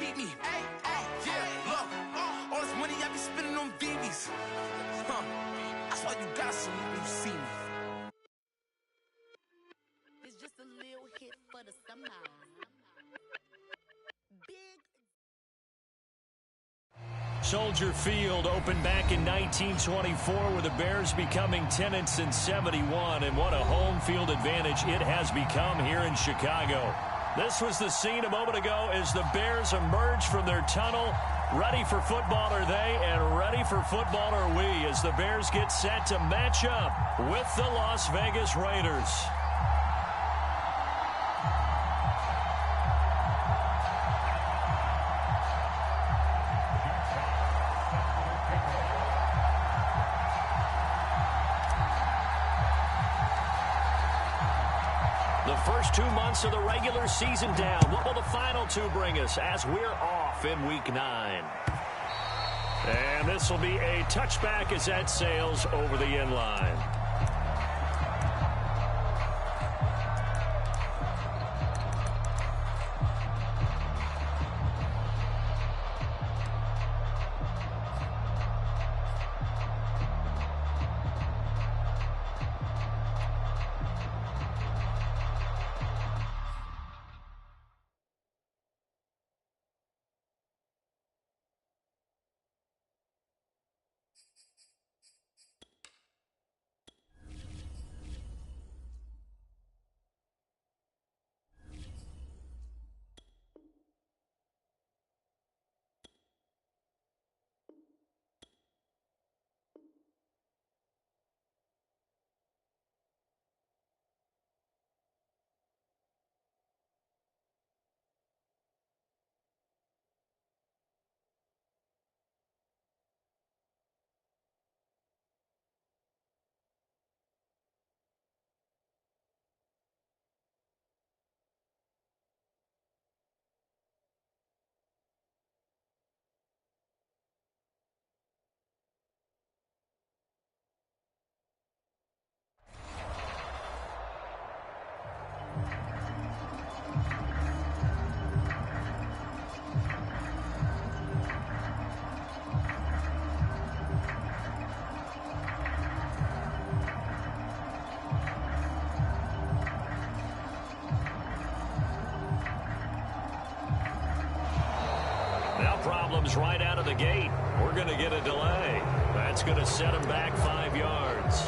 need me. Yeah, look, all this money I be spending on BBs. That's why you gotta salute when you see me. It's just a little hit for the summer. Big. Soldier Field opened back in 1924 with the Bears becoming tenants in 71, and what a home field advantage it has become here in Chicago. This was the scene a moment ago as the Bears emerged from their tunnel. Ready for football are they, and ready for football are we as the Bears get set to match up with the Las Vegas Raiders. The first 2 months of the regular season down. What will the final two bring us as we're off in Week 9? And this will be a touchback as that sails over the end line. Problems right out of the gate. We're going to get a delay. That's going to set him back 5 yards.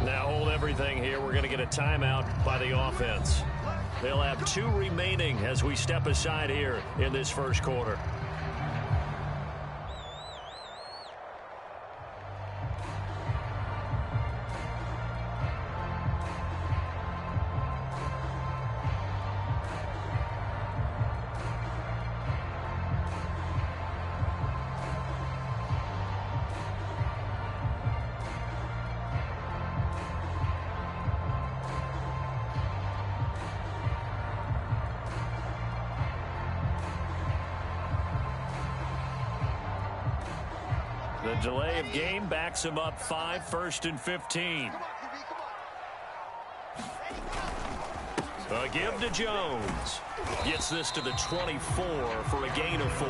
Now hold everything here. We're going to get a timeout by the offense. They'll have 2 remaining as we step aside here in this first quarter. The delay of game backs him up 5, 1st and 15. A give to Jones. Gets this to the 24 for a gain of 4.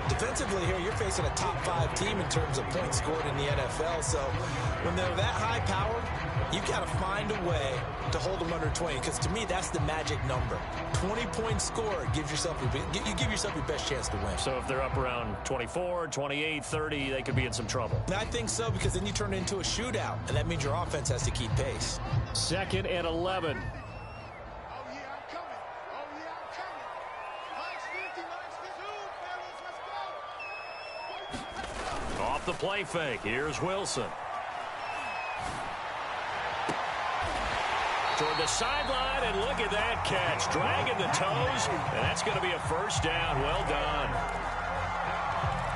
Defensively here, you're facing a top 5 team in terms of points scored in the NFL. So when they're that high powered, you've got to find a way to hold them under 20. Because to me, that's the magic number. 20 points scored gives yourself you give yourself your best chance to win. So if they're up around 24, 28, 30, they could be in some trouble. I think so, because then you turn it into a shootout, and that means your offense has to keep pace. 2nd and 11. Off the play fake. Here's Wilson. Toward the sideline, and look at that catch. Dragging the toes, and that's going to be a first down. Well done.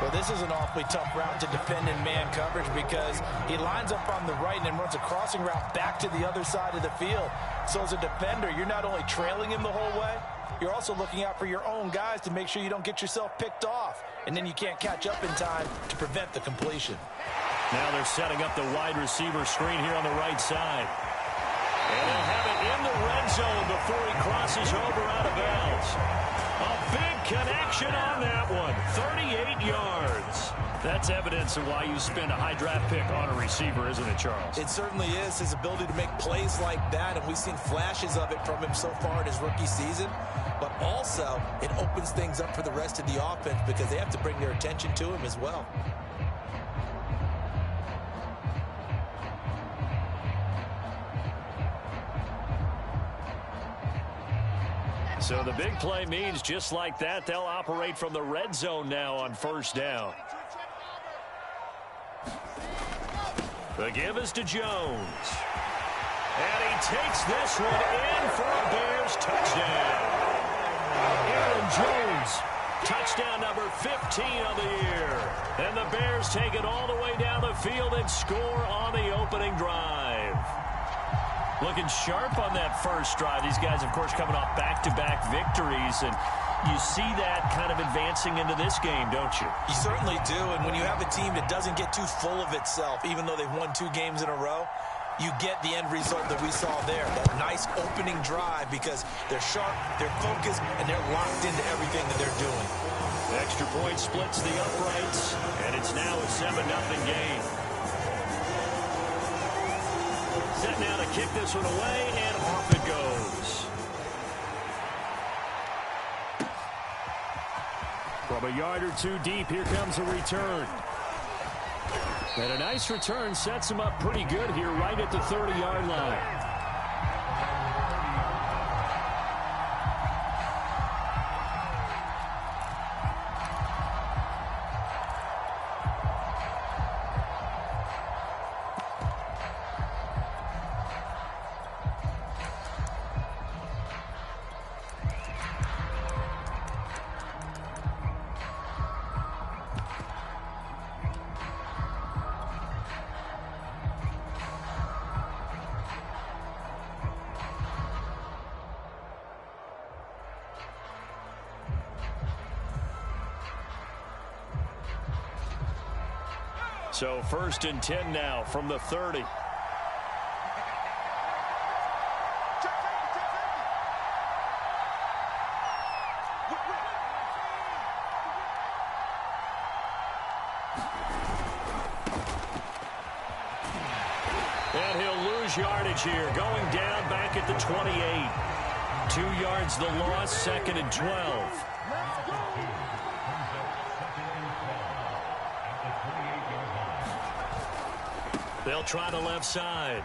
Well, this is an awfully tough route to defend in man coverage because he lines up on the right and then runs a crossing route back to the other side of the field. So as a defender, you're not only trailing him the whole way, you're also looking out for your own guys to make sure you don't get yourself picked off. And then you can't catch up in time to prevent the completion. Now they're setting up the wide receiver screen here on the right side. And they'll have it in the red zone before he crosses over out of bounds. A big connection on that one. 38 yards. That's evidence of why you spend a high draft pick on a receiver, isn't it, Charles? It certainly is. His ability to make plays like that, and we've seen flashes of it from him so far in his rookie season. But also, it opens things up for the rest of the offense because they have to bring their attention to him as well. So the big play means just like that, they'll operate from the red zone now on first down. The give is to Jones. And he takes this one in for a Bears touchdown. Aaron Jones, touchdown number 15 of the year. And the Bears take it all the way down the field and score on the opening drive. Looking sharp on that first drive. These guys, of course, coming off back-to-back victories, and you see that kind of advancing into this game, don't you? You certainly do, and when you have a team that doesn't get too full of itself, even though they've won 2 games in a row, you get the end result that we saw there, that nice opening drive, because they're sharp, they're focused, and they're locked into everything that they're doing. Extra point splits the uprights, and it's now a 7-0 game. Set now to kick this one away, and off it goes. From a yard or 2 deep, here comes a return. And a nice return sets him up pretty good here right at the 30-yard line. So 1st and 10 now from the 30. And he'll lose yardage here, going down back at the 28. 2 yards the loss, 2nd and 12. They'll try the left side.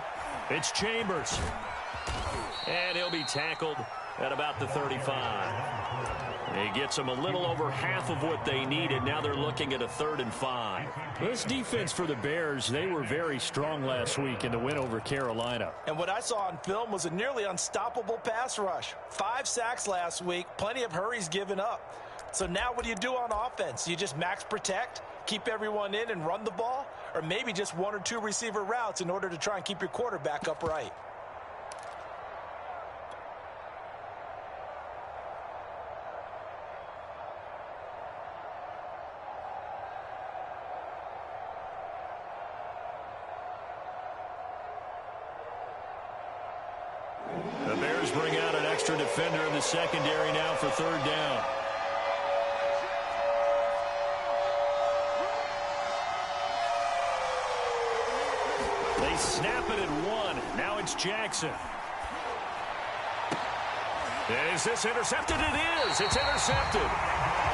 It's Chambers. And he'll be tackled at about the 35. He gets them a little over half of what they needed. Now they're looking at a 3rd and 5. This defense for the Bears, they were very strong last week in the win over Carolina. And what I saw on film was a nearly unstoppable pass rush. 5 sacks last week, plenty of hurries given up. So now what do you do on offense? You just max protect, keep everyone in and run the ball, or maybe just 1 or 2 receiver routes in order to try and keep your quarterback upright. The Bears bring out an extra defender in the secondary now for 3rd down. They snap it at 1. Now it's Jackson. Is this intercepted? It is. It's intercepted.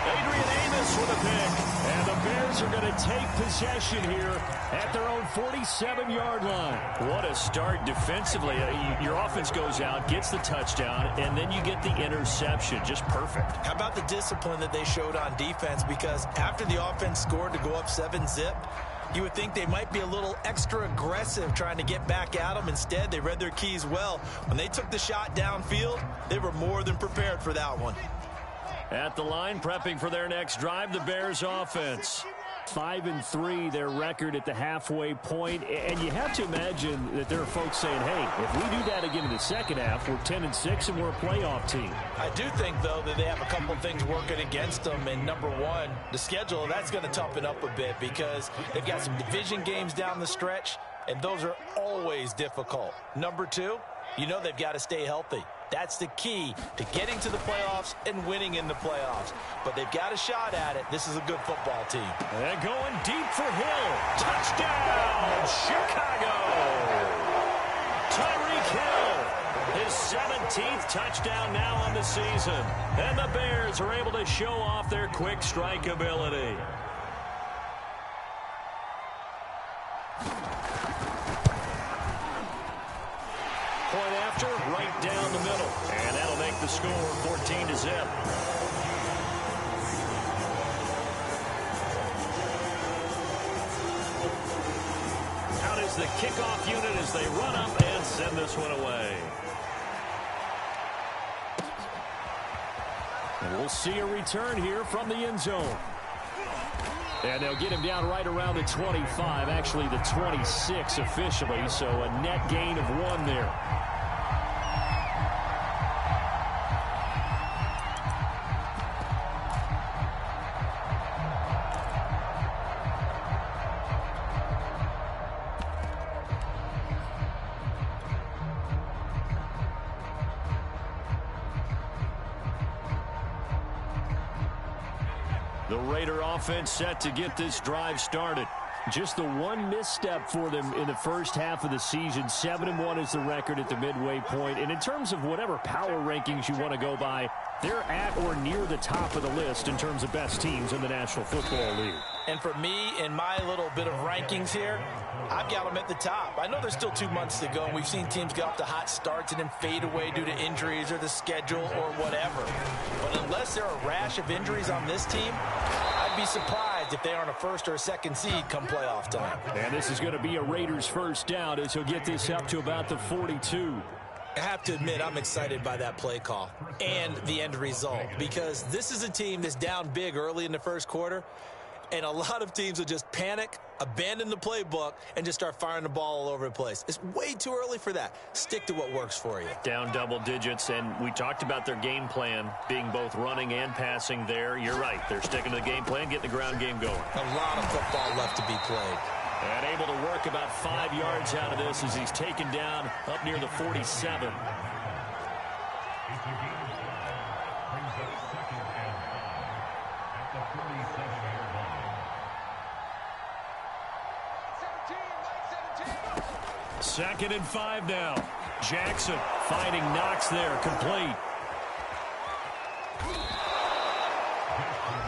Adrian Amos with a pick. And the Bears are going to take possession here at their own 47-yard line. What a start defensively. Your offense goes out, gets the touchdown, and then you get the interception. Just perfect. How about the discipline that they showed on defense? Because after the offense scored to go up 7-zip, you would think they might be a little extra aggressive trying to get back at them. Instead, they read their keys well. When they took the shot downfield, they were more than prepared for that one. At the line, prepping for their next drive, the Bears offense. 5-3, their record at the halfway point. And you have to imagine that there are folks saying, hey, if we do that again in the second half, we're 10-6 and we're a playoff team. I do think, though, that they have a couple things working against them. And number one, the schedule, that's going to toughen up a bit because they've got some division games down the stretch, and those are always difficult. Number two, You know they've got to stay healthy. That's the key to getting to the playoffs and winning in the playoffs. But they've got a shot at it. This is a good football team. And going deep for Hill. Touchdown, Chicago! Tyreek Hill, his 17th touchdown now on the season. And the Bears are able to show off their quick strike ability. Point after, right down the middle. And that'll make the score 14-0. Out is the kickoff unit as they run up and send this one away. And we'll see a return here from the end zone. And they'll get him down right around the 25, actually the 26 officially, so a net gain of 1 there. The Raider offense set to get this drive started. Just the one misstep for them in the first half of the season. 7-1 is the record at the midway point. And in terms of whatever power rankings you want to go by, they're at or near the top of the list in terms of best teams in the National Football League. And for me, in my little bit of rankings here, I've got them at the top. I know there's still 2 months to go, and we've seen teams get off to hot starts and then fade away due to injuries or the schedule or whatever. But unless there are a rash of injuries on this team, I'd be surprised if they aren't a first or a second seed come playoff time. And this is going to be a Raiders first down as he'll get this up to about the 42. I have to admit, I'm excited by that play call and the end result, because this is a team that's down big early in the first quarter, and a lot of teams will just panic, abandon the playbook, and just start firing the ball all over the place. It's way too early for that. Stick to what works for you. Down double digits, and we talked about their game plan being both running and passing there. You're right. They're sticking to the game plan, getting the ground game going. A lot of football left to be played. And able to work about 5 yards out of this as he's taken down up near the 47. Second and 5 now. Jackson finding Knox there, complete.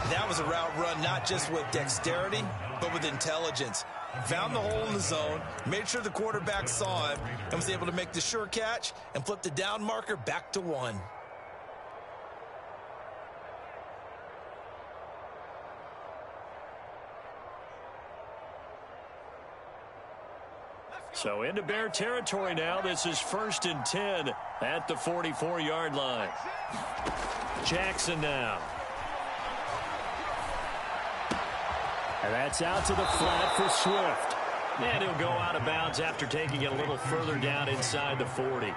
That was a route run not just with dexterity, but with intelligence. Found the hole in the zone, made sure the quarterback saw him, and was able to make the sure catch and flip the down marker back to 1. So into Bear territory now. This is 1st and 10 at the 44-yard line. Jackson now. And that's out to the flat for Swift. And he'll go out of bounds after taking it a little further down inside the 40.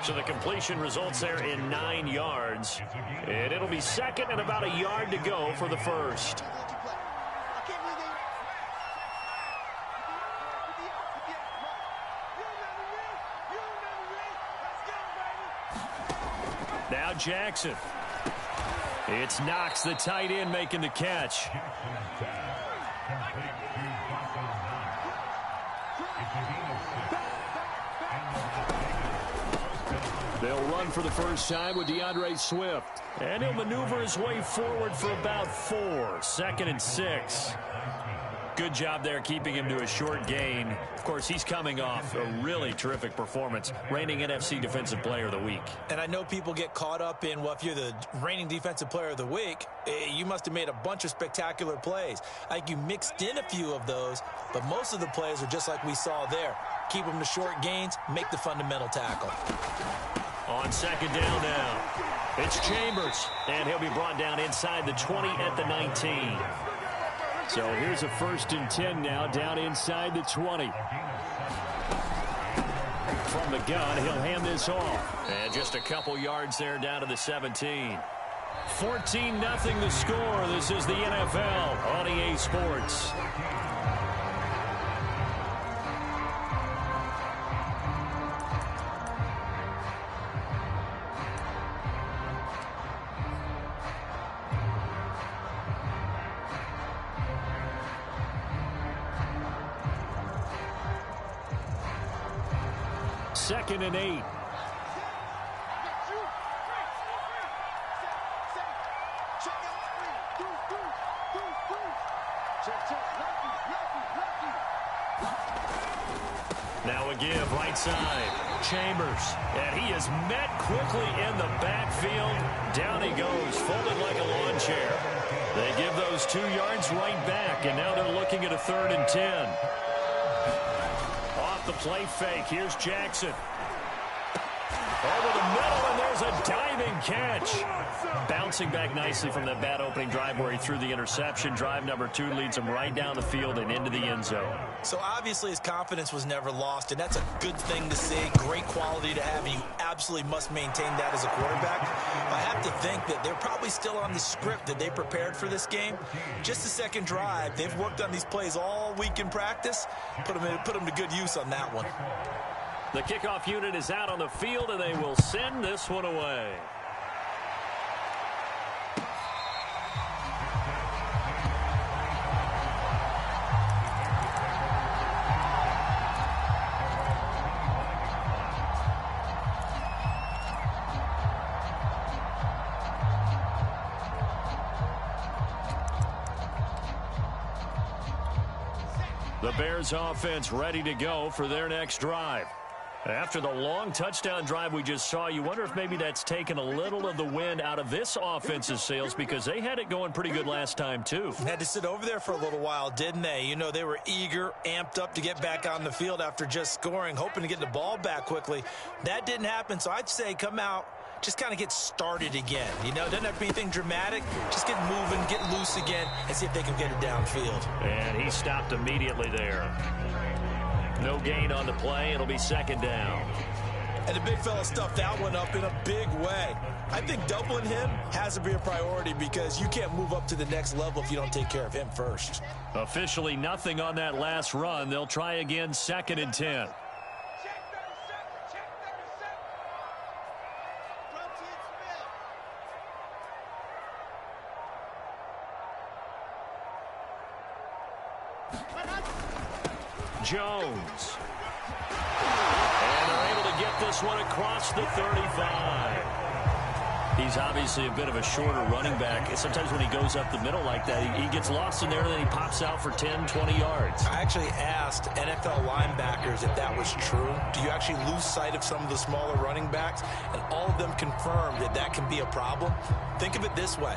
So the completion results there in 9 yards. And it'll be second and about a yard to go for the first. Now Jackson. It's Knox, the tight end, making the catch. They'll run for the first time with DeAndre Swift. And he'll maneuver his way forward for about 4. 2nd and 6. Good job there keeping him to a short gain. Of course, he's coming off a really terrific performance. Reigning NFC Defensive Player of the Week. And I know people get caught up in, well, if you're the reigning Defensive Player of the Week, you must have made a bunch of spectacular plays. I think you mixed in a few of those, but most of the plays are just like we saw there. Keep them to short gains, make the fundamental tackle. On second down now, it's Chambers, and he'll be brought down inside the 20 at the 19. So here's a 1st and 10 now, down inside the 20. From the gun, he'll hand this off. And just a couple yards there down to the 17. 14-0 the score. This is the NFL on EA Sports. 2nd and 8. Now a give right side. Chambers. And he is met quickly in the backfield. Down he goes, folded like a lawn chair. They give those 2 yards right back, and now they're looking at a 3rd and 10. Off the play fake, here's Jackson. Over the middle, and there's a diving catch. Bouncing back nicely from that bad opening drive where he threw the interception. Drive number 2 leads him right down the field and into the end zone. So obviously his confidence was never lost, and that's a good thing to see. Great quality to have, and you absolutely must maintain that as a quarterback. I have to think that they're probably still on the script that they prepared for this game. Just the second drive, they've worked on these plays all week in practice. Put them to good use on that one. The kickoff unit is out on the field, and they will send this one away. The Bears offense ready to go for their next drive. After the long touchdown drive we just saw, you wonder if maybe that's taken a little of the wind out of this offense's sails, because they had it going pretty good last time, too. Had to sit over there for a little while, didn't they? You know, they were eager, amped up to get back on the field after just scoring, hoping to get the ball back quickly. That didn't happen, so I'd say come out, just kind of get started again. You know, doesn't have to be anything dramatic. Just get moving, get loose again, and see if they can get it downfield. And he stopped immediately there. No gain on the play. It'll be 2nd down. And the big fella stuffed that one up in a big way. I think doubling him has to be a priority, because you can't move up to the next level if you don't take care of him first. Officially nothing on that last run. They'll try again, 2nd and 10. Jones. And they're able to get this one across the 35. He's obviously a bit of a shorter running back. Sometimes when he goes up the middle like that, he gets lost in there, and then he pops out for 10, 20 yards. I actually asked NFL linebackers if that was true. Do you actually lose sight of some of the smaller running backs? And all of them confirmed that that can be a problem. Think of it this way.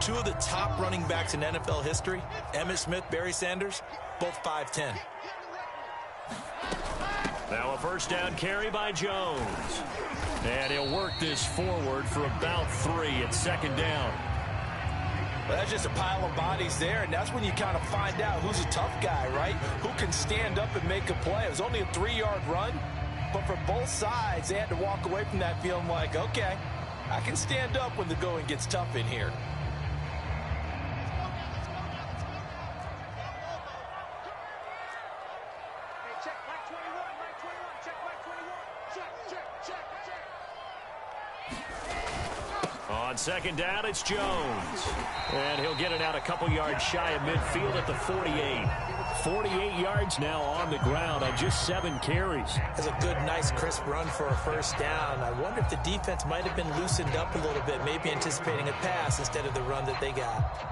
2 of the top running backs in NFL history, Emmitt Smith, Barry Sanders, both 5'10". Now a 1st down carry by Jones. And he'll work this forward for about 3 at 2nd down. Well, that's just a pile of bodies there, and that's when you kind of find out who's a tough guy, right? Who can stand up and make a play. It was only a 3-yard run, but for both sides, they had to walk away from that feeling like, okay, I can stand up when the going gets tough in here. On 2nd down, it's Jones. And he'll get it out a couple yards shy of midfield at the 48. 48 yards now on the ground on just 7 carries. That's a good, nice, crisp run for a 1st down. I wonder if the defense might have been loosened up a little bit, maybe anticipating a pass instead of the run that they got.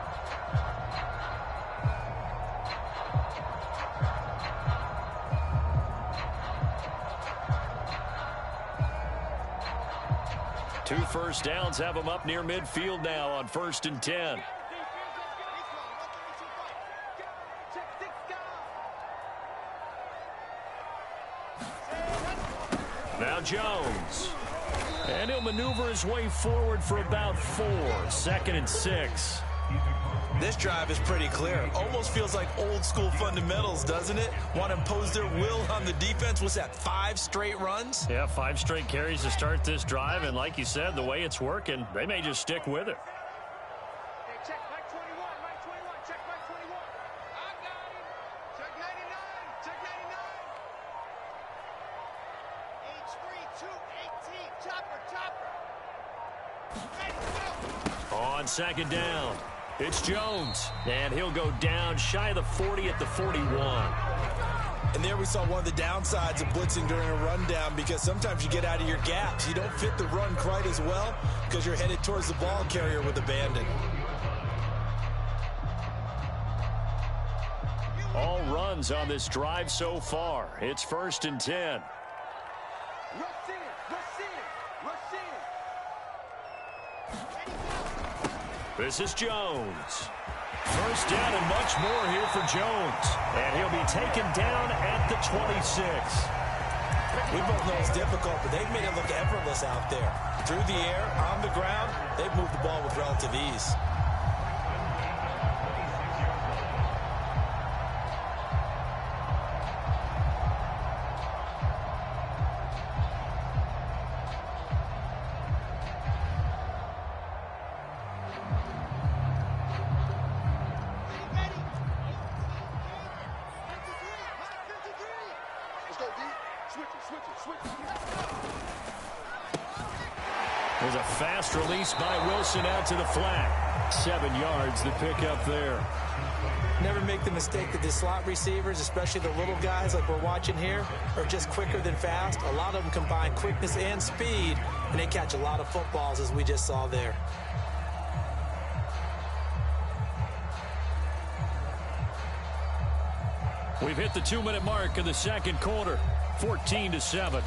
Two 1st downs have them up near midfield now on 1st and 10. Now Jones. And he'll maneuver his way forward for about 4. 2nd and 6. This drive is pretty clear. Almost feels like old school fundamentals, doesn't it? Want to impose their will on the defense. What's that, 5 straight runs? Yeah, 5 straight carries to start this drive. And like you said, the way it's working, they may just stick with it. Hey, check Mike 21, Mike 21, check Mike 21. I got him. Check 99, check 99. H3, 2, 18, chopper, chopper. On 2nd down, it's Jones. And he'll go down shy of the 40 at the 41. And there we saw one of the downsides of blitzing during a rundown, because sometimes you get out of your gaps. You don't fit the run quite as well because you're headed towards the ball carrier with abandon. All runs on this drive so far. It's 1st and 10. This is Jones. First down and much more here for Jones. And he'll be taken down at the 26. We both know it's difficult, but they've made it look effortless out there. Through the air, on the ground, they've moved the ball with relative ease. There's a fast release by Wilson out to the flat. 7 yards, the pickup there. Never make the mistake that the slot receivers, especially the little guys like we're watching here, are just quicker than fast. A lot of them combine quickness and speed, and they catch a lot of footballs, as we just saw there. We've hit the 2-minute mark of the second quarter. 14-7.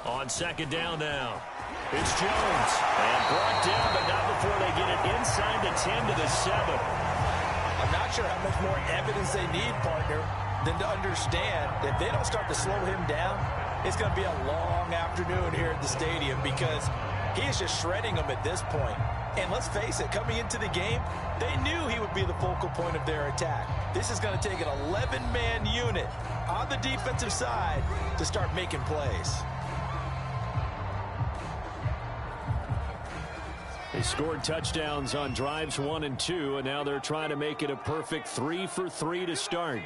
On second down now. It's Jones. And brought down, but not before they get it inside the 10 to the 7. I'm not sure how much more evidence they need, partner, than to understand that if they don't start to slow him down, it's going to be a long afternoon here at the stadium, because he is just shredding them at this point. And let's face it, coming into the game, they knew he would be the focal point of their attack. This is going to take an 11-man unit on the defensive side to start making plays. They scored touchdowns on drives 1 and 2, and now they're trying to make it a perfect 3 for 3 to start.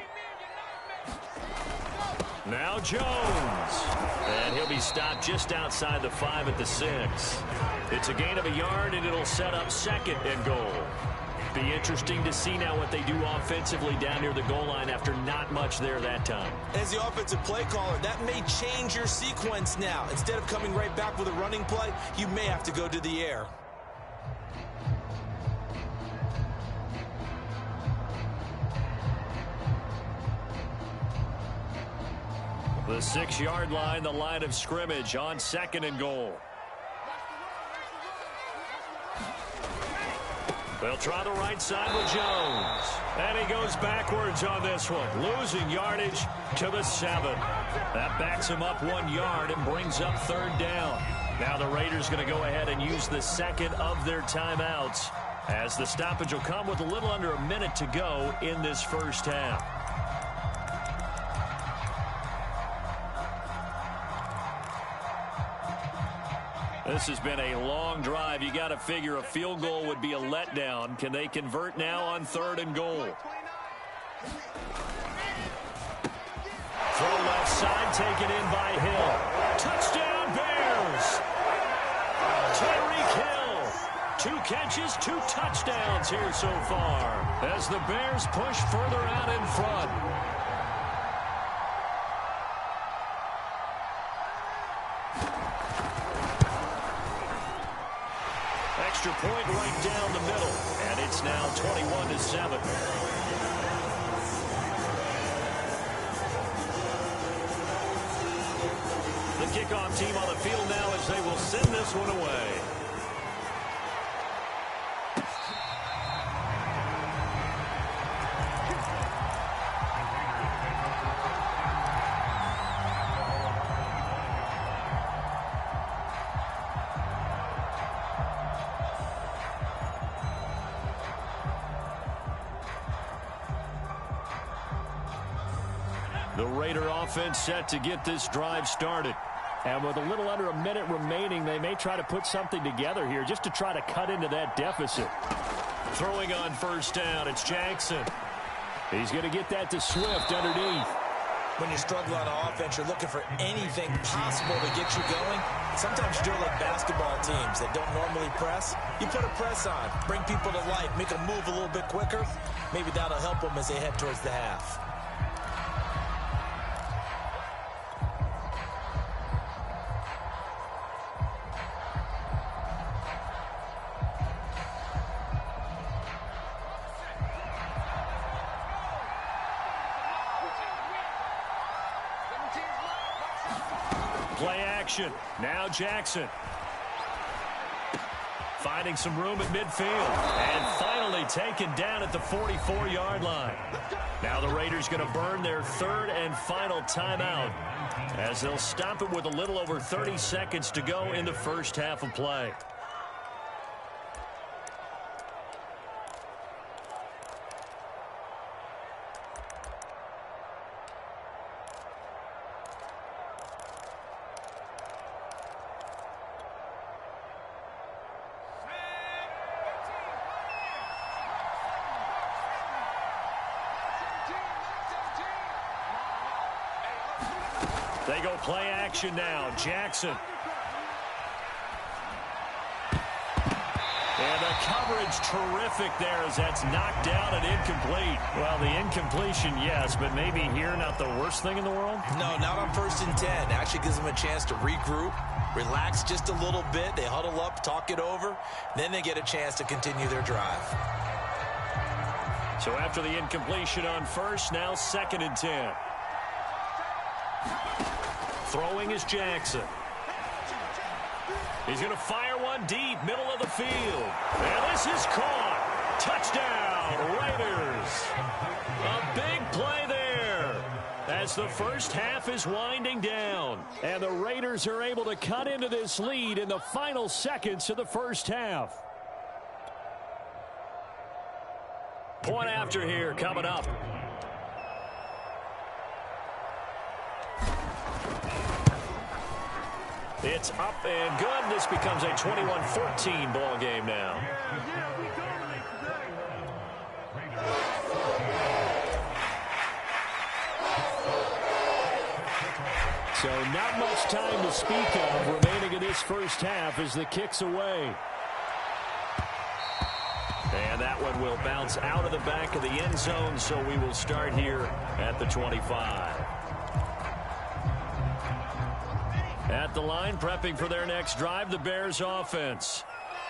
Now Jones. And he'll be stopped just outside the 5 at the 6. It's a gain of a yard, and it'll set up 2nd and goal. Be interesting to see now what they do offensively down near the goal line after not much there that time. As the offensive play caller, that may change your sequence now. Instead of coming right back with a running play, you may have to go to the air. The 6-yard line, the line of scrimmage on 2nd and goal. They'll try the right side with Jones. And he goes backwards on this one, losing yardage to the 7. That backs him up 1 yard and brings up 3rd down. Now the Raiders going to go ahead and use the 2nd of their timeouts, as the stoppage will come with a little under a minute to go in this first half. This has been a long drive. You got to figure a field goal would be a letdown. Can they convert now on 3rd and goal? Throw left side, taken in by Hill. Touchdown Bears! Tyreek Hill. 2 catches, 2 touchdowns here so far, as the Bears push further out in front. Extra point right down the middle, and it's now 21-7. The kickoff team on the field now as they will send this one away. The Raider offense set to get this drive started. And with a little under a minute remaining, they may try to put something together here just to try to cut into that deficit. Throwing on first down, it's Jackson. He's going to get that to Swift underneath. When you struggle on offense, you're looking for anything possible to get you going. Sometimes you do it like basketball teams that don't normally press. You put a press on, bring people to life, make them move a little bit quicker. Maybe that'll help them as they head towards the half. Play action. Now Jackson. Finding some room at midfield. And finally taken down at the 44-yard line. Now the Raiders going to burn their third and final timeout as they'll stop it with a little over 30 seconds to go in the first half of play. They go play action now. Jackson. And the coverage terrific there as that's knocked down and incomplete. Well, the incompletion, yes, but maybe here not the worst thing in the world? No, not on 1st and 10. Actually gives them a chance to regroup, relax just a little bit. They huddle up, talk it over. Then they get a chance to continue their drive. So after the incompletion on first, now 2nd and 10. Throwing is Jackson. He's going to fire one deep, middle of the field. And this is caught. Touchdown, Raiders. A big play there as the first half is winding down. And the Raiders are able to cut into this lead in the final seconds of the first half. Point after here coming up. It's up and good. This becomes a 21-14 ball game now. So not much time to speak of remaining in this first half as the kick's away. And that one will bounce out of the back of the end zone, so we will start here at the 25. At the line, prepping for their next drive, the Bears offense.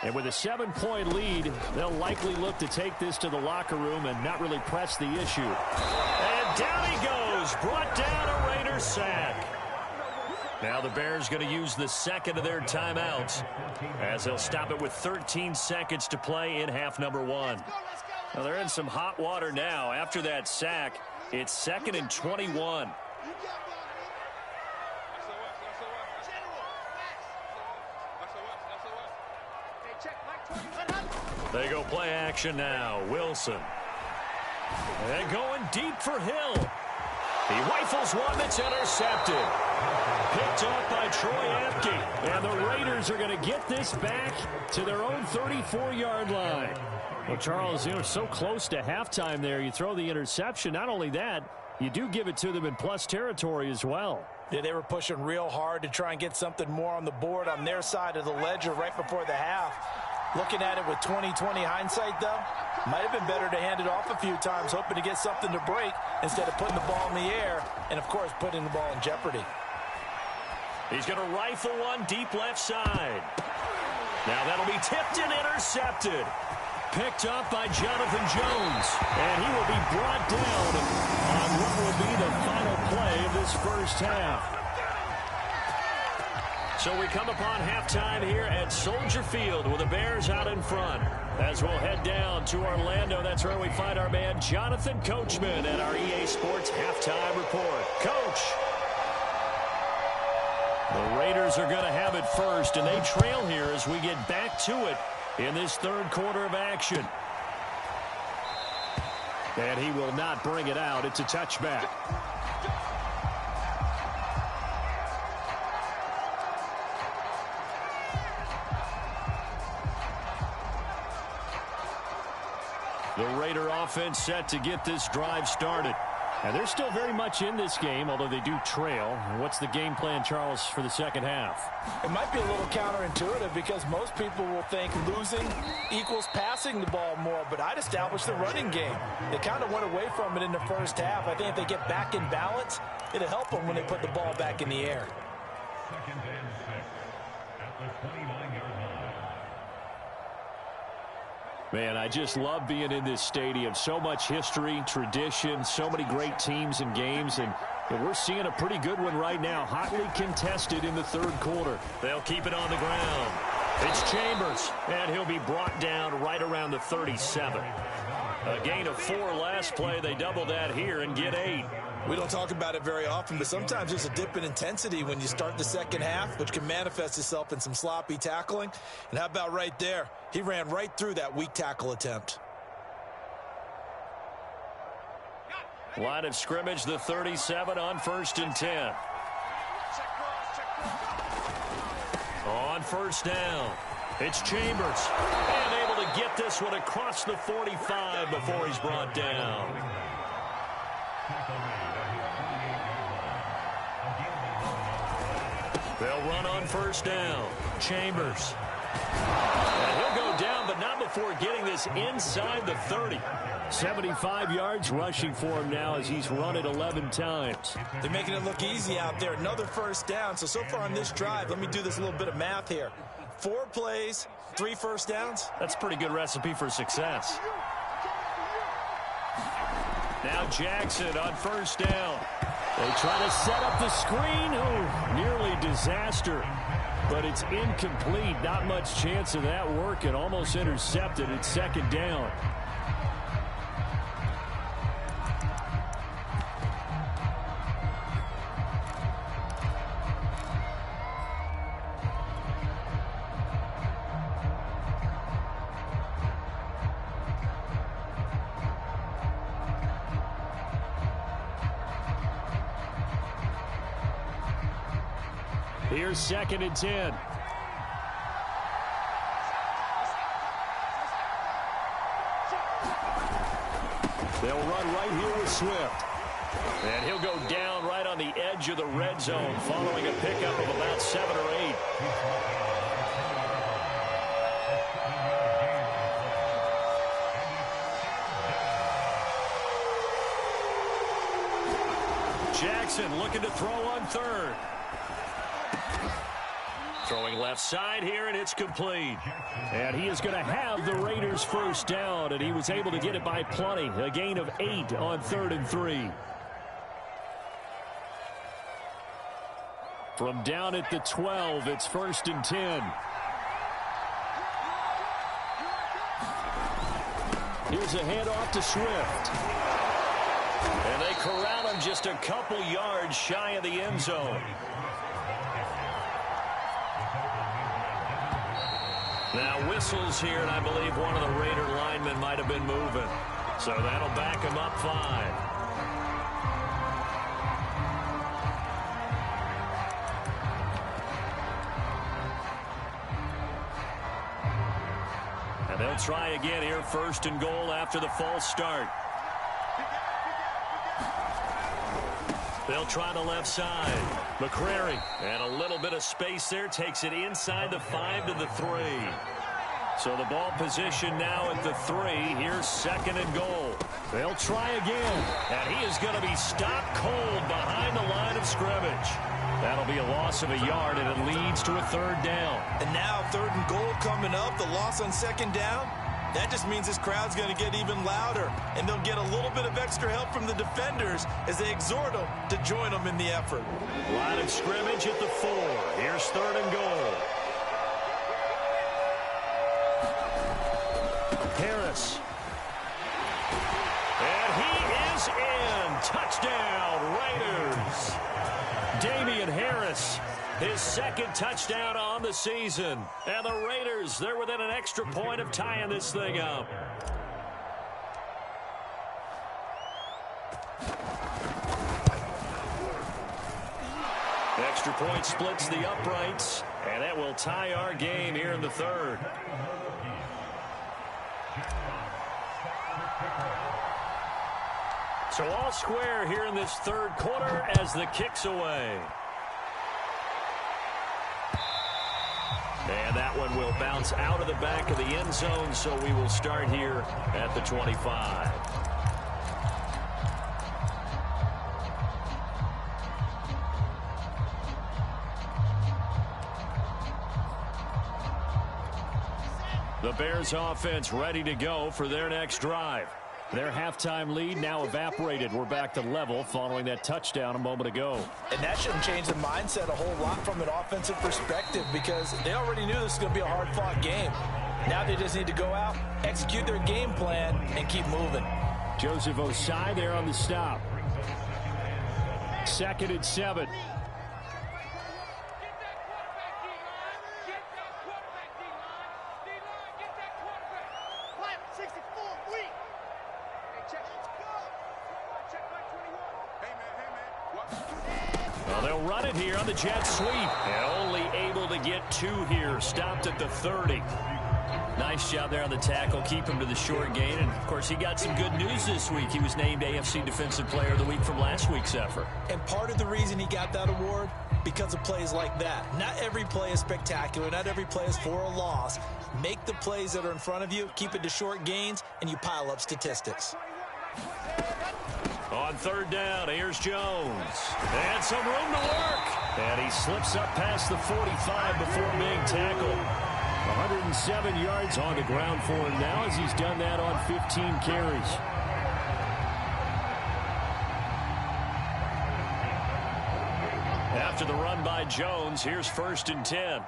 And with a 7-point lead, they'll likely look to take this to the locker room and not really press the issue. And down he goes, brought down a Raiders sack. Now the Bears going to use the second of their timeouts as they'll stop it with 13 seconds to play in half number 1. Now they're in some hot water now. After that sack, it's 2nd and 21. They go play action now. Wilson. And going deep for Hill. He rifles one that's intercepted. Picked off by Troy Apke. And the Raiders are going to get this back to their own 34-yard line. Well, Charles, so close to halftime there. You throw the interception. Not only that, you do give it to them in plus territory as well. Yeah, they were pushing real hard to try and get something more on the board on their side of the ledger right before the half. Looking at it with 20/20 hindsight, though, might have been better to hand it off a few times, hoping to get something to break instead of putting the ball in the air and, of course, putting the ball in jeopardy. He's going to rifle one deep left side. Now that'll be tipped and intercepted. Picked up by Jonathan Jones. And he will be brought down on what will be the final play of this first half. So we come upon halftime here at Soldier Field with the Bears out in front. As we'll head down to Orlando, that's where we find our man Jonathan Coachman at our EA Sports Halftime Report. Coach. The Raiders are going to have it first, and they trail here as we get back to it in this third quarter of action. And he will not bring it out. It's a touchback. The Raider offense set to get this drive started. And they're still very much in this game, although they do trail. What's the game plan, Charles, for the second half? It might be a little counterintuitive because most people will think losing equals passing the ball more, but I'd establish the running game. They kind of went away from it in the first half. I think if they get back in balance, it'll help them when they put the ball back in the air. Second and 6 at the 29-yard line. Man, I just love being in this stadium. So much history, tradition, so many great teams and games, and we're seeing a pretty good one right now. Hotly contested in the third quarter. They'll keep it on the ground. It's Chambers, and he'll be brought down right around the 37. A gain of 4 last play. They double that here and get 8. We don't talk about it very often, but sometimes there's a dip in intensity when you start the second half, which can manifest itself in some sloppy tackling. And how about right there? He ran right through that weak tackle attempt. Line of scrimmage, the 37 on 1st and 10. On first down, it's Chambers. And able to get this one across the 45 before he's brought down. They'll run on first down. Chambers. And he'll go down, but not before getting this inside the 30. 75 yards rushing for him now as he's run it 11 times. They're making it look easy out there. Another first down. So far on this drive, let me do this little bit of math here. 4 plays, 3 first downs. That's a pretty good recipe for success. Now Jackson on first down. They try to set up the screen. Oh, nearly disaster. But it's incomplete. Not much chance of that working. Almost intercepted. It's second down. Here's 2nd and 10. They'll run right here with Swift. And he'll go down right on the edge of the red zone following a pickup of about 7 or 8. Jackson looking to throw on 3rd. Throwing left side here, and it's complete. And he is going to have the Raiders first down, and he was able to get it by plenty. A gain of 8 on 3rd and 3. From down at the 12, it's 1st and 10. Here's a handoff to Swift. And they corral him just a couple yards shy of the end zone. Now whistles here, and I believe one of the Raider linemen might have been moving. So that'll back him up 5. And they'll try again here, 1st and goal after the false start. They'll try the left side. McCrary, and a little bit of space there, takes it inside the 5 to the 3. So the ball position now at the 3. Here's 2nd and goal. They'll try again. And he is going to be stopped cold behind the line of scrimmage. That'll be a loss of a yard, and it leads to a 3rd down. And now 3rd and goal coming up. The loss on 2nd down. That just means this crowd's going to get even louder, and they'll get a little bit of extra help from the defenders as they exhort them to join them in the effort. Line of scrimmage at the 4. Here's 3rd and goal. Harris. And he is in. Touchdown, Raiders. Damian Harris, his 2nd touchdown on the season. And the Raiders, they're within an extra point of tying this thing up. Extra point splits the uprights, and that will tie our game here in the 3rd. So all square here in this third quarter as the kick's away. And that one will bounce out of the back of the end zone, so we will start here at the 25. The Bears offense ready to go for their next drive. Their halftime lead now evaporated. We're back to level following that touchdown a moment ago. And that shouldn't change the mindset a whole lot from an offensive perspective because they already knew this was going to be a hard-fought game. Now they just need to go out, execute their game plan, and keep moving. Joseph Ossai there on the stop. 2nd and 7. Well, they'll run it here on the jet sweep. And only able to get 2 here. Stopped at the 30. Nice job there on the tackle. Keep him to the short gain. And, of course, he got some good news this week. He was named AFC Defensive Player of the Week from last week's effort. And part of the reason he got that award, because of plays like that. Not every play is spectacular. Not every play is for a loss. Make the plays that are in front of you, keep it to short gains, and you pile up statistics. On 3rd down, here's Jones. And some room to work. And he slips up past the 45 before being tackled. 107 yards on the ground for him now as he's done that on 15 carries. After the run by Jones, here's 1st and 10.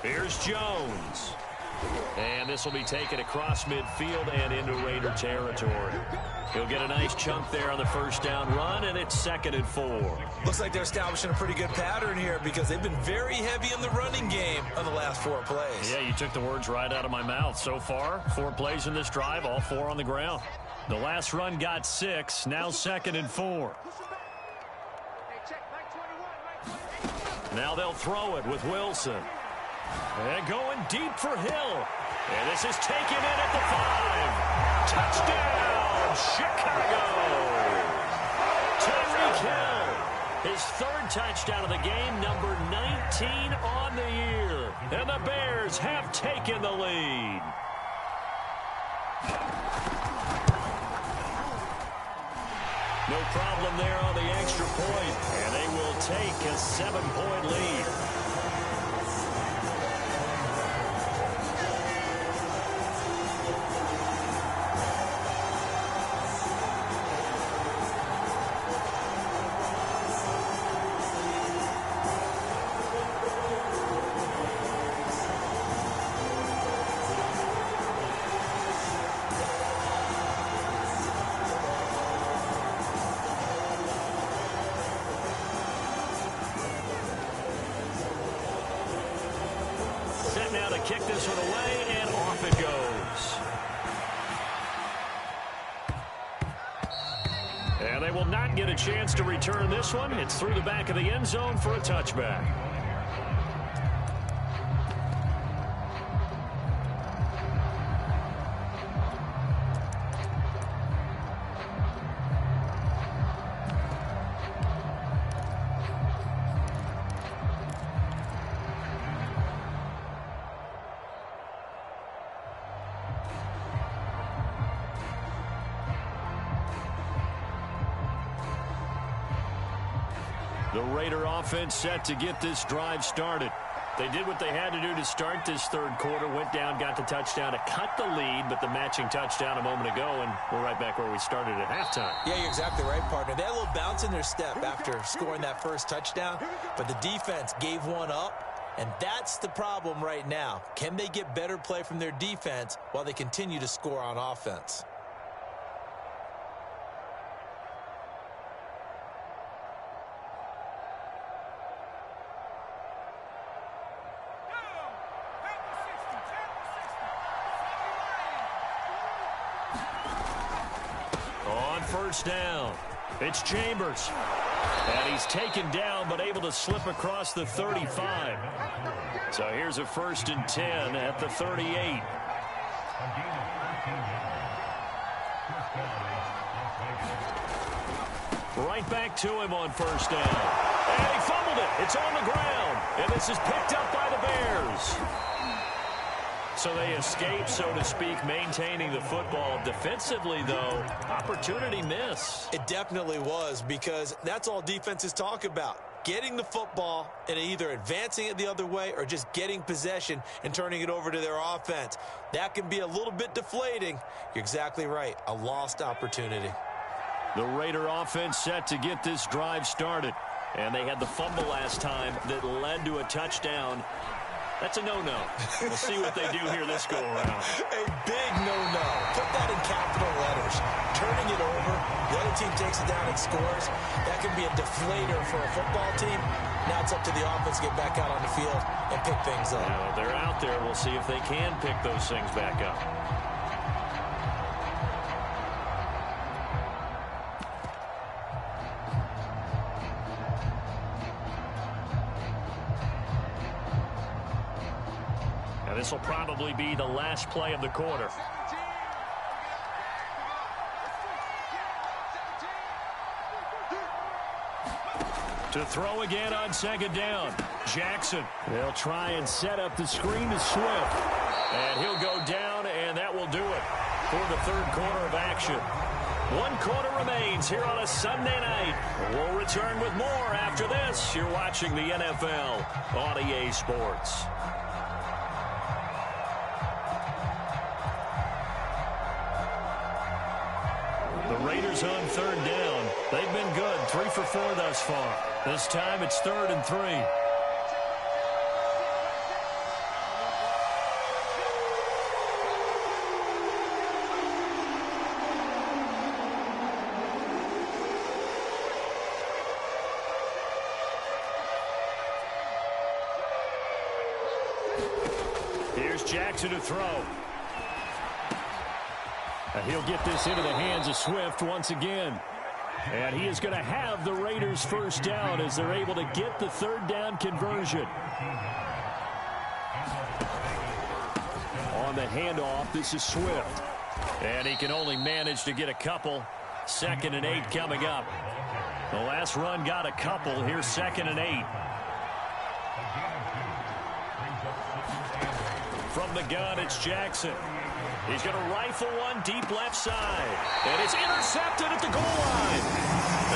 Here's Jones. And this will be taken across midfield and into Raider territory. He'll get a nice chunk there on the 1st down run, and it's 2nd and 4. Looks like they're establishing a pretty good pattern here because they've been very heavy in the running game on the last 4 plays. Yeah, you took the words right out of my mouth. So far, 4 plays in this drive, all 4 on the ground. The last run got 6, now 2nd and 4. Now they'll throw it with Wilson. And going deep for Hill. And this is taken in at the 5. Touchdown, Chicago. Tyreek Hill. His 3rd touchdown of the game, number 19 on the year. And the Bears have taken the lead. No problem there on the extra point. And they will take a 7-point lead. Now to kick this one away, and off it goes. And they will not get a chance to return this one. It's through the back of the end zone for a touchback. The Raider offense set to get this drive started. They did what they had to do to start this 3rd quarter, went down, got the touchdown to cut the lead, but the matching touchdown a moment ago, and we're right back where we started at halftime. Yeah, you're exactly right, partner. They had a little bounce in their step after scoring that 1st touchdown, but the defense gave one up, and that's the problem right now. Can they get better play from their defense while they continue to score on offense? first down. It's Chambers. And he's taken down but able to slip across the 35. So here's a 1st and 10 at the 38. Right back to him on first down. And he fumbled it. It's on the ground. And this is picked up by the Bears. So they escape, so to speak, maintaining the football. Defensively, though, opportunity miss. It definitely was, because that's all defenses talk about. Getting the football and either advancing it the other way or just getting possession and turning it over to their offense. That can be a little bit deflating. You're exactly right. A lost opportunity. The Raider offense set to get this drive started. And they had the fumble last time that led to a touchdown. That's a no-no. We'll see what they do here this go-around. A big no-no. Put that in capital letters. Turning it over, the other team takes it down and scores. That can be a deflator for a football team. Now it's up to the offense to get back out on the field and pick things up. Yeah, they're out there. We'll see if they can pick those things back up. This will probably be the last play of the quarter. To throw again on 2nd down. Jackson. They'll try and set up the screen to Swift. And he'll go down, and that will do it for the 3rd quarter of action. 1 quarter remains here on a Sunday night. We'll return with more after this. You're watching the NFL on EA Sports. The Raiders on 3rd down. They've been good. 3 for 4 thus far. This time it's 3rd and 3. Here's Jackson to throw. And he'll get this into the hands of Swift once again. And he is going to have the Raiders' first down as they're able to get the 3rd down conversion. On the handoff, this is Swift. And he can only manage to get a couple. 2nd and 8 coming up. The last run got a couple. Here's 2nd and 8. From the gun, it's Jackson. He's going to rifle one deep left side. And it's intercepted at the goal line.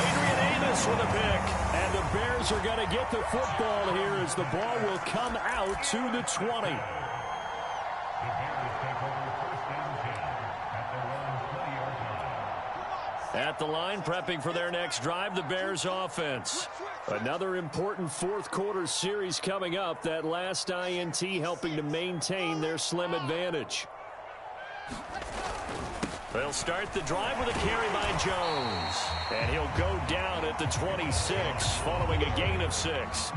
Adrian Amos with a pick. And the Bears are going to get the football here as the ball will come out to the 20. At the line, prepping for their next drive, the Bears offense. Another important 4th quarter series coming up. That last INT helping to maintain their slim advantage. They'll start the drive with a carry by Jones. And he'll go down at the 26 following a gain of 6.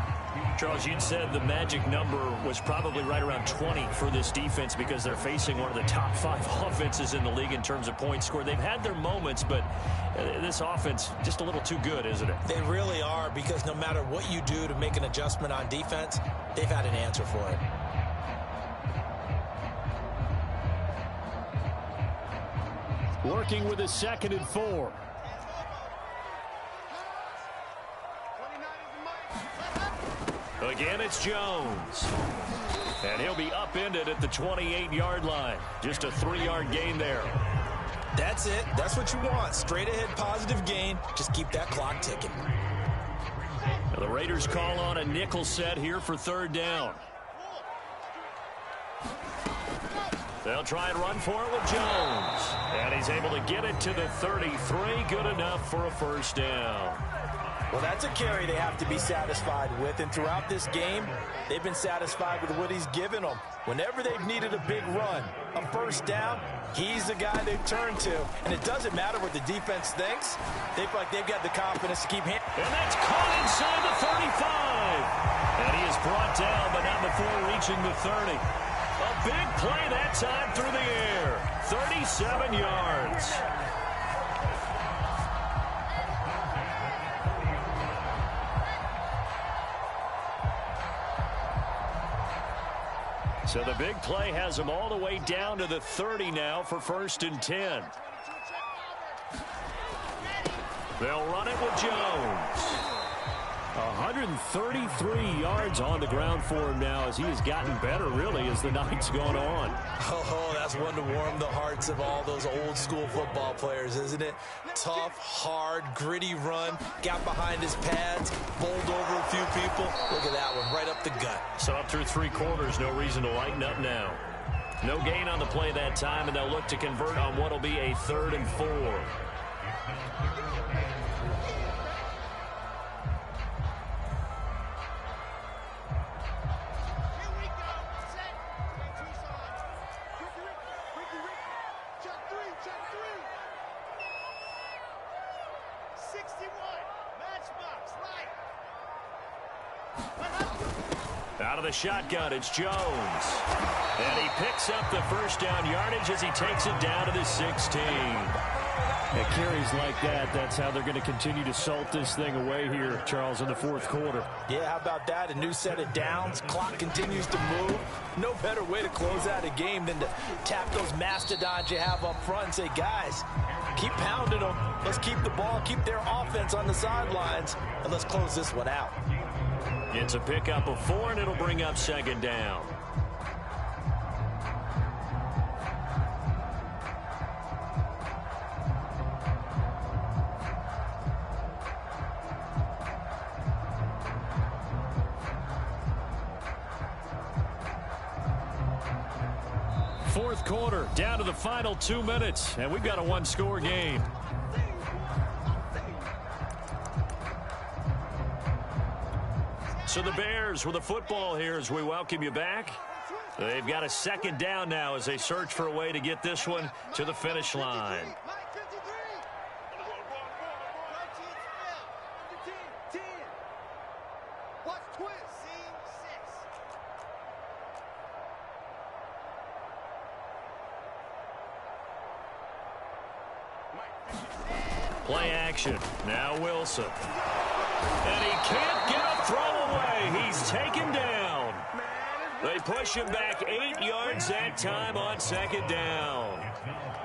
Charles, you'd said the magic number was probably right around 20 for this defense because they're facing one of the top 5 offenses in the league in terms of points scored. They've had their moments, but this offense just a little too good, isn't it? They really are, because no matter what you do to make an adjustment on defense, they've had an answer for it. Working with a 2nd and 4. Again, it's Jones. And he'll be upended at the 28-yard line. Just a 3-yard gain there. That's it. That's what you want. Straight ahead positive gain. Just keep that clock ticking. Now the Raiders call on a nickel set here for 3rd down. They'll try and run for it with Jones. And he's able to get it to the 33. Good enough for a first down. Well, that's a carry they have to be satisfied with. And throughout this game, they've been satisfied with what he's given them. Whenever they've needed a big run, a first down, he's the guy they've turned to. And it doesn't matter what the defense thinks. They feel like they've got the confidence to keep hitting. And that's caught inside the 35. And he is brought down, but not before reaching the 30. A big play that time through the air. 37 yards. So the big play has them all the way down to the 30 now for 1st and 10. They'll run it with Jones. 133 yards on the ground for him now as he has gotten better, really, as the night's gone on. Oh, that's one to warm the hearts of all those old school football players, isn't it? Tough, hard, gritty run, got behind his pads, bowled over a few people. Look at that one, right up the gut. So up through 3 quarters, no reason to lighten up now. No gain on the play that time, and they'll look to convert on what will be a 3rd and 4. Out of the shotgun, it's Jones. And he picks up the 1st down yardage as he takes it down to the 16. At carries like that, that's how they're going to continue to salt this thing away here, Charles, in the 4th quarter. Yeah, how about that? A new set of downs. Clock continues to move. No better way to close out a game than to tap those mastodons you have up front and say, guys, keep pounding them. Let's keep the ball, keep their offense on the sidelines, and let's close this one out. It's a pickup of 4, and it'll bring up 2nd down. Fourth quarter, down to the final 2 minutes, and we've got a 1-score game. So the Bears with the football here as we welcome you back. They've got a 2nd down now as they search for a way to get this one to the finish line. Play action. Now Wilson. And he can't get a throw away. He's taken down. They push him back 8 yards that time on 2nd down.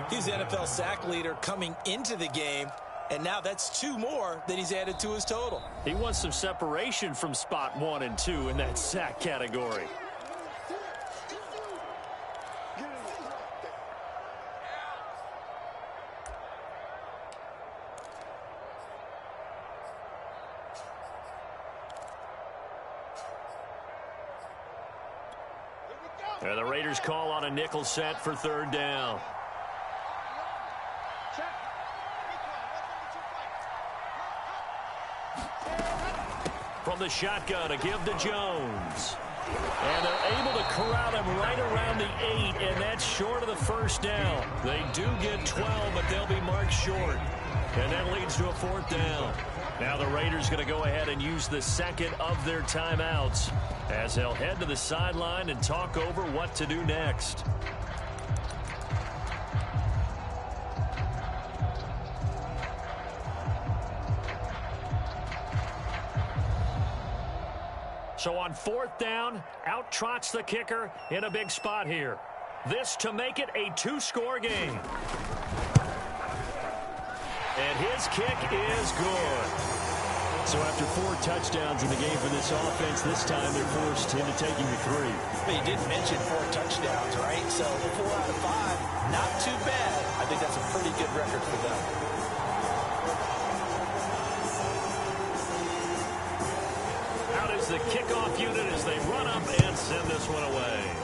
He's the NFL sack leader coming into the game, and now that's 2 more that he's added to his total. He wants some separation from spot 1 and 2 in that sack category. And the Raiders call on a nickel set for 3rd down. From the shotgun, a give to Jones. And they're able to corral him right around the 8, and that's short of the 1st down. They do get 12, but they'll be marked short. And that leads to a 4th down. Now the Raiders going to go ahead and use the 2nd of their timeouts as they'll head to the sideline and talk over what to do next. So on 4th down, out trots the kicker in a big spot here. This to make it a 2-score game. And his kick is good. So after 4 touchdowns in the game for this offense, this time they're forced into taking the 3. But you did mention 4 touchdowns, right? So 4 out of 5, not too bad. I think that's a pretty good record for them. Out is the kickoff unit as they run up and send this one away.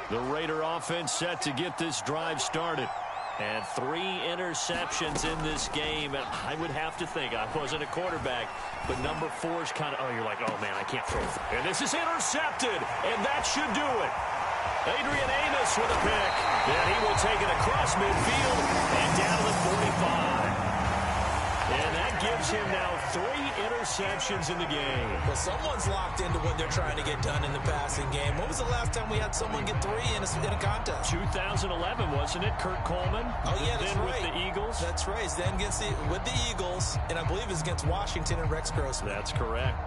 The Raider offense set to get this drive started. And 3 interceptions in this game. And I would have to think, I wasn't a quarterback, but number 4 is kind of, oh, you're like, oh, man, I can't throw. And this is intercepted, and that should do it. Adrian Amos with a pick. And he will take it across midfield and down to the 45. And that gives him now 3 interceptions in the game. Well, someone's locked into what they're trying to get done in the passing game. When was the last time we had someone get 3 in a contest? 2011, wasn't it? Kurt Coleman. Oh, yeah, that's then right. with the Eagles. That's right. Then with the Eagles, and I believe it's against Washington and Rex Grossman. That's correct.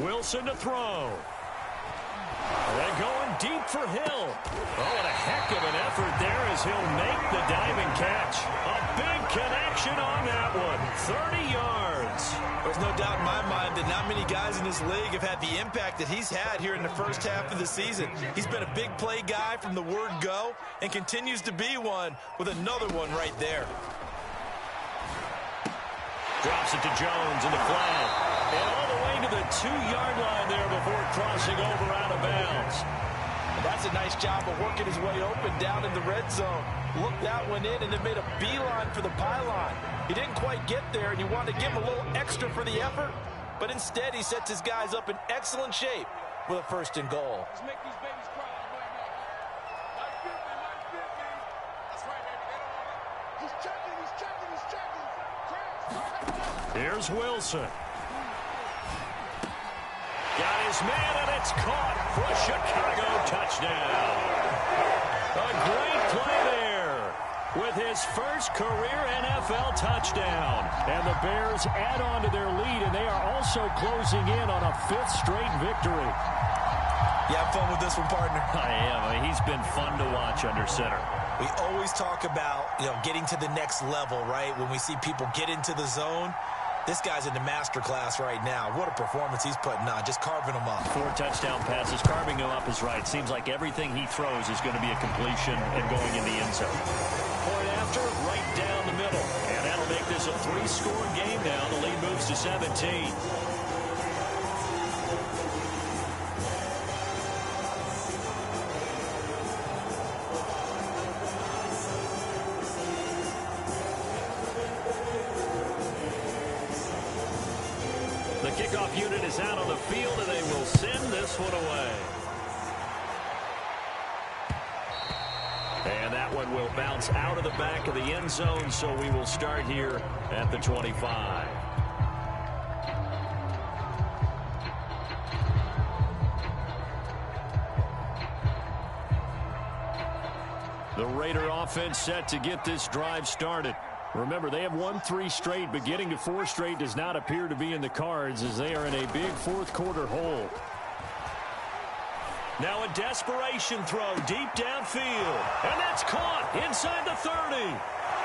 Wilson to throw. They're going deep for Hill. Oh, and a heck of an effort there as he'll make the diving catch. A big connection on that one. 30 yards. There's no doubt in my mind that not many guys in this league have had the impact that he's had here in the first half of the season. He's been a big play guy from the word go and continues to be one with another one right there. Drops it to Jones in the flat. And all the way to the 2-yard line there before crossing over out of bounds. And that's a nice job of working his way open down in the red zone. Looked that one in and then made a beeline for the pylon. He didn't quite get there, and you wanted to give him a little extra for the effort. But instead, he sets his guys up in excellent shape with a 1st and goal. Let's make these babies cry. Like 50, like 50. That's right, baby. They don't want it. He's checking, he's checking, he's checking. Here's Wilson. Got his man, and it's caught for a Chicago touchdown. A great play there with his first career NFL touchdown. And the Bears add on to their lead, and they are also closing in on a 5th straight victory. You have fun with this one, partner? I am. I mean, he's been fun to watch under center. We always talk about, getting to the next level, right? When we see people get into the zone, this guy's in the master class right now. What a performance he's putting on, just carving them up. 4 touchdown passes, carving them up is right. Seems like everything he throws is going to be a completion and going in the end zone. Point after, right down the middle. And that'll make this a 3-score game now. The lead moves to 17. The kickoff unit is out on the field, and they will send this one away. And that one will bounce out of the back of the end zone, so we will start here at the 25. The Raider offense set to get this drive started. Remember, they have won 3 straight, but getting to 4 straight does not appear to be in the cards as they are in a big 4th quarter hole. Now a desperation throw deep downfield. And that's caught inside the 30.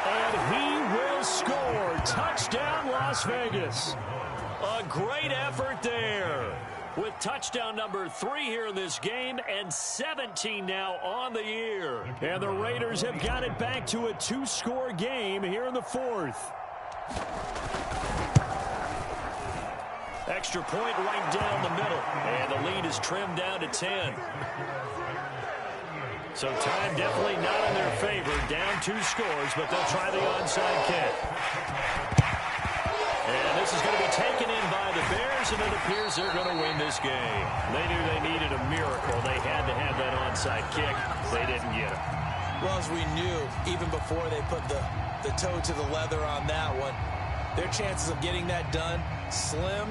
And he will score. Touchdown, Las Vegas. A great effort there. With touchdown number 3 here in this game and 17 now on the year. And the Raiders have got it back to a 2-score game here in the 4th. Extra point right down the middle. And the lead is trimmed down to 10. So time definitely not in their favor. Down 2 scores, but they'll try the onside kick. And this is going to be taken in by the Bears, and it appears they're going to win this game. They knew they needed a miracle. They had to have that onside kick. They didn't get it. Well, as we knew, even before they put the toe to the leather on that one, their chances of getting that done, slim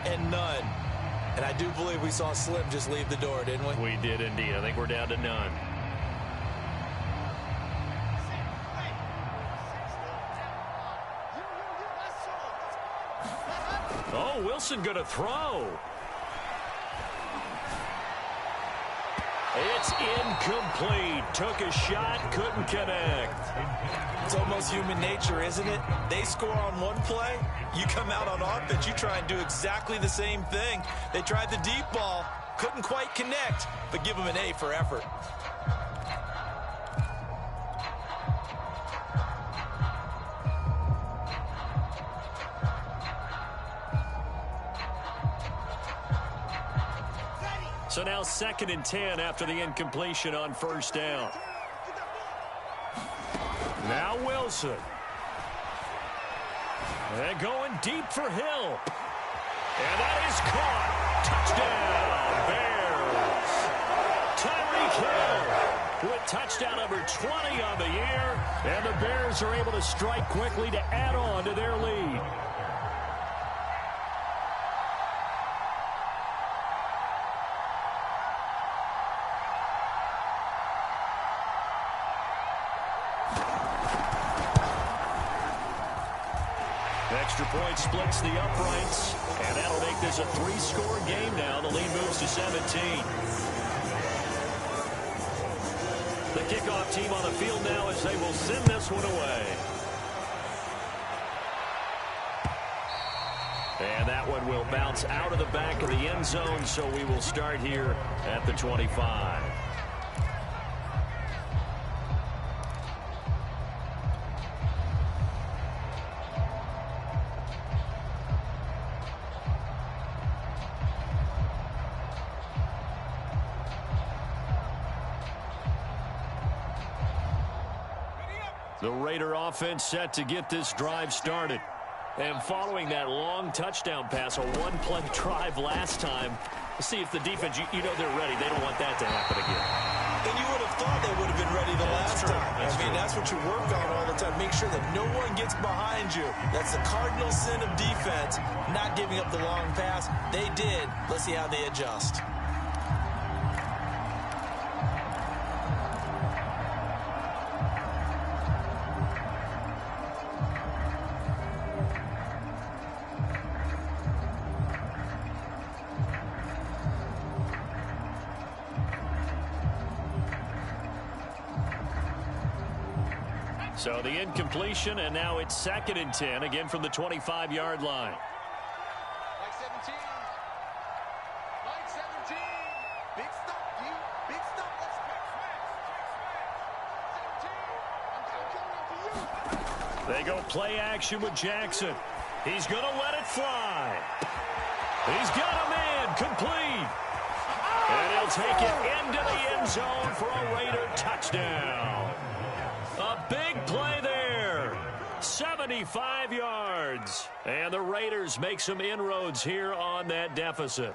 and none. And I do believe we saw Slim just leave the door, didn't we? We did indeed. I think we're down to none. Oh, Wilson going to throw. It's incomplete. Took a shot, couldn't connect. It's almost human nature, isn't it? They score on one play, you come out on offense, you try and do exactly the same thing. They tried the deep ball, couldn't quite connect, but give them an A for effort. So now 2nd and 10 after the incompletion on first down. Now Wilson. And going deep for Hill. And that is caught. Touchdown, Bears. Tyreek Hill with touchdown number 20 on the year. And the Bears are able to strike quickly to add on to their lead. Extra point splits the uprights, and that'll make this a 3-score game now. The lead moves to 17. The kickoff team on the field now as they will send this one away. And that one will bounce out of the back of the end zone, so we will start here at the 25. The Raider offense set to get this drive started. And following that long touchdown pass, a one-play drive last time, let's see if the defense, you know they're ready. They don't want that to happen again. And you would have thought they would have been ready the last time. That's what you work on all the time. Make sure that no one gets behind you. That's the cardinal sin of defense, not giving up the long pass. They did. Let's see how they adjust. So the incompletion, and now it's 2nd and 10, again from the 25-yard line. Mike 17. Mike 17. Big stop, D. Big stop. Let's check, 17. I'm coming up to you. They go play action with Jackson. He's going to let it fly. He's got a man complete. And he'll take it into the end zone for a Raider touchdown. A big play there. 75 yards. And the Raiders make some inroads here on that deficit.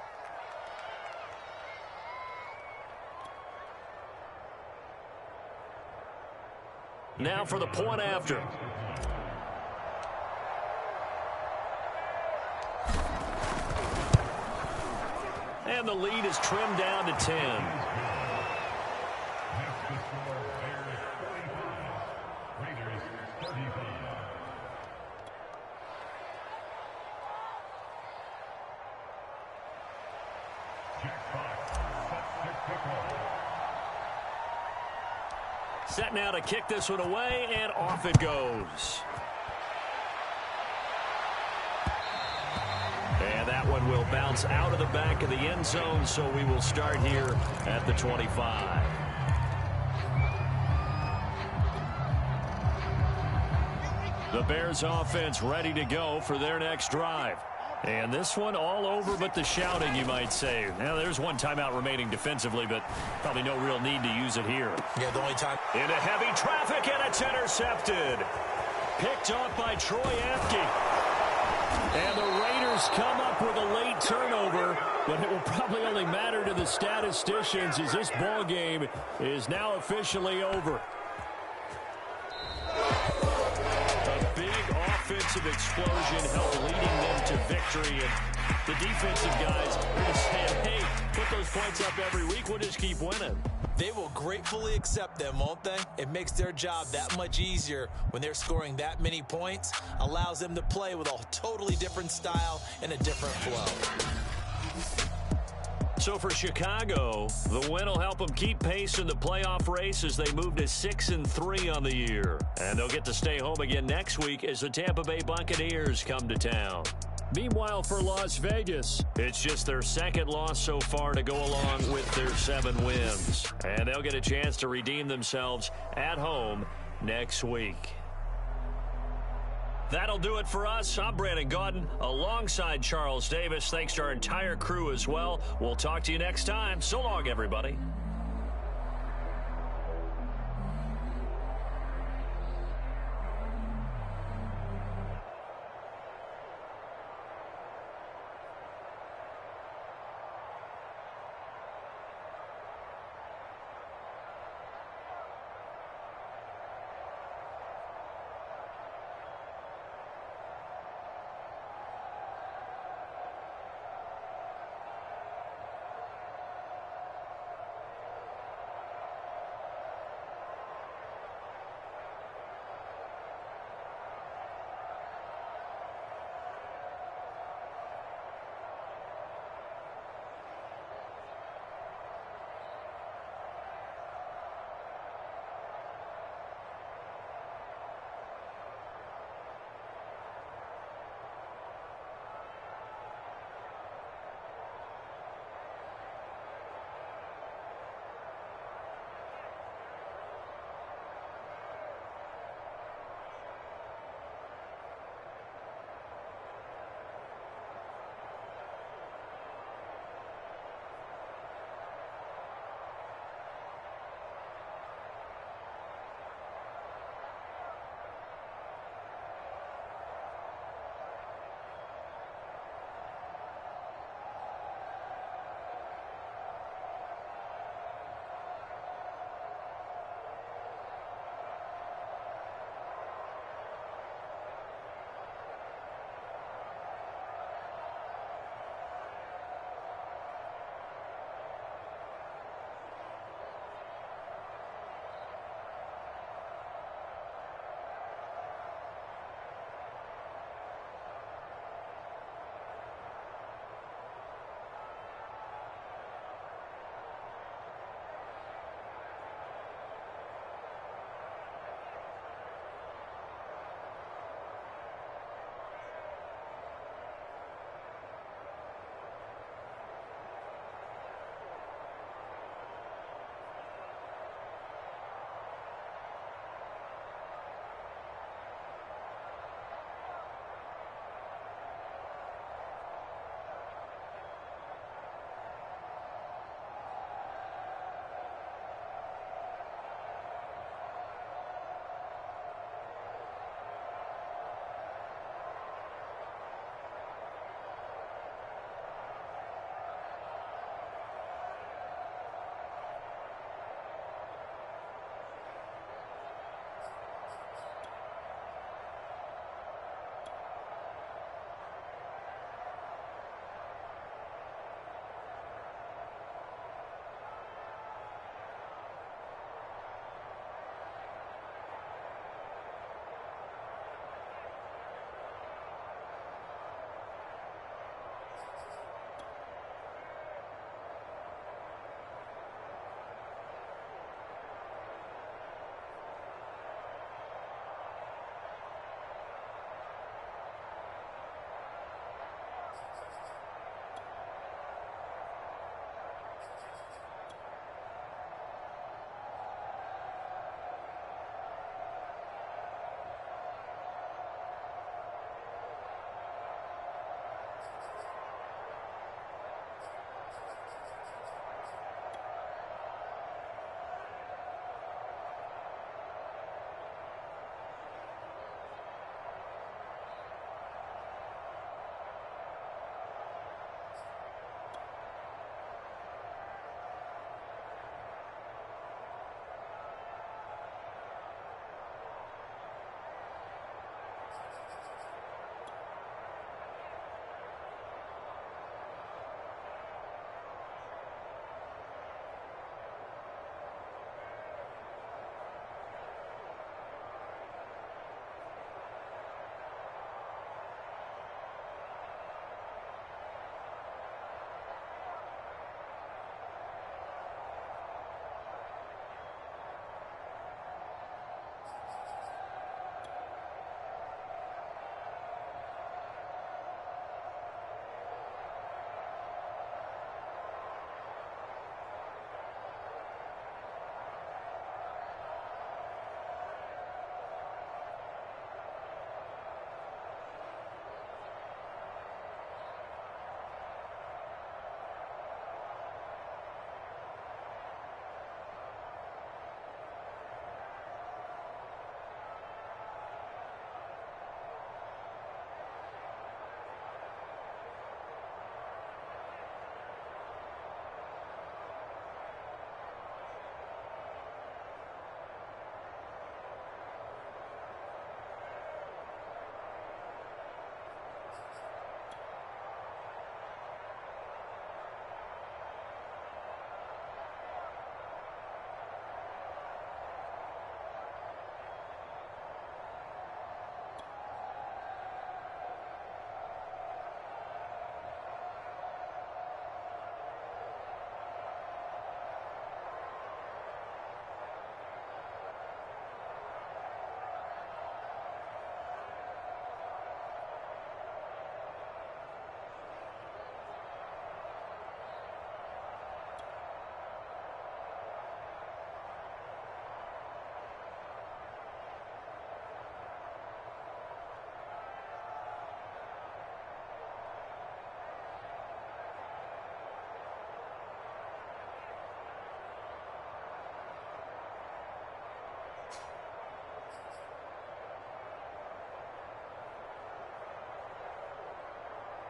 Now for the point after. And the lead is trimmed down to 10. Set now to kick this one away, and off it goes. And that one will bounce out of the back of the end zone, so we will start here at the 25. The Bears offense ready to go for their next drive. And this one all over but the shouting, you might say. Now, there's one timeout remaining defensively, but probably no real need to use it here. Yeah, the only time. Into heavy traffic, and it's intercepted. Picked off by Troy Apke. And the Raiders come up with a late turnover, but it will probably only matter to the statisticians as this ball game is now officially over. Offensive explosion helped leading them to victory, and the defensive guys are just saying, hey, put those points up every week, we'll just keep winning. They will gratefully accept them, won't they? It makes their job that much easier when they're scoring that many points, allows them to play with a totally different style and a different flow. So for Chicago, the win will help them keep pace in the playoff race as they move to 6-3 on the year. And they'll get to stay home again next week as the Tampa Bay Buccaneers come to town. Meanwhile, for Las Vegas, it's just their second loss so far to go along with their 7 wins. And they'll get a chance to redeem themselves at home next week. That'll do it for us. I'm Brandon Gaudin alongside Charles Davis. Thanks to our entire crew as well. We'll talk to you next time. So long, everybody.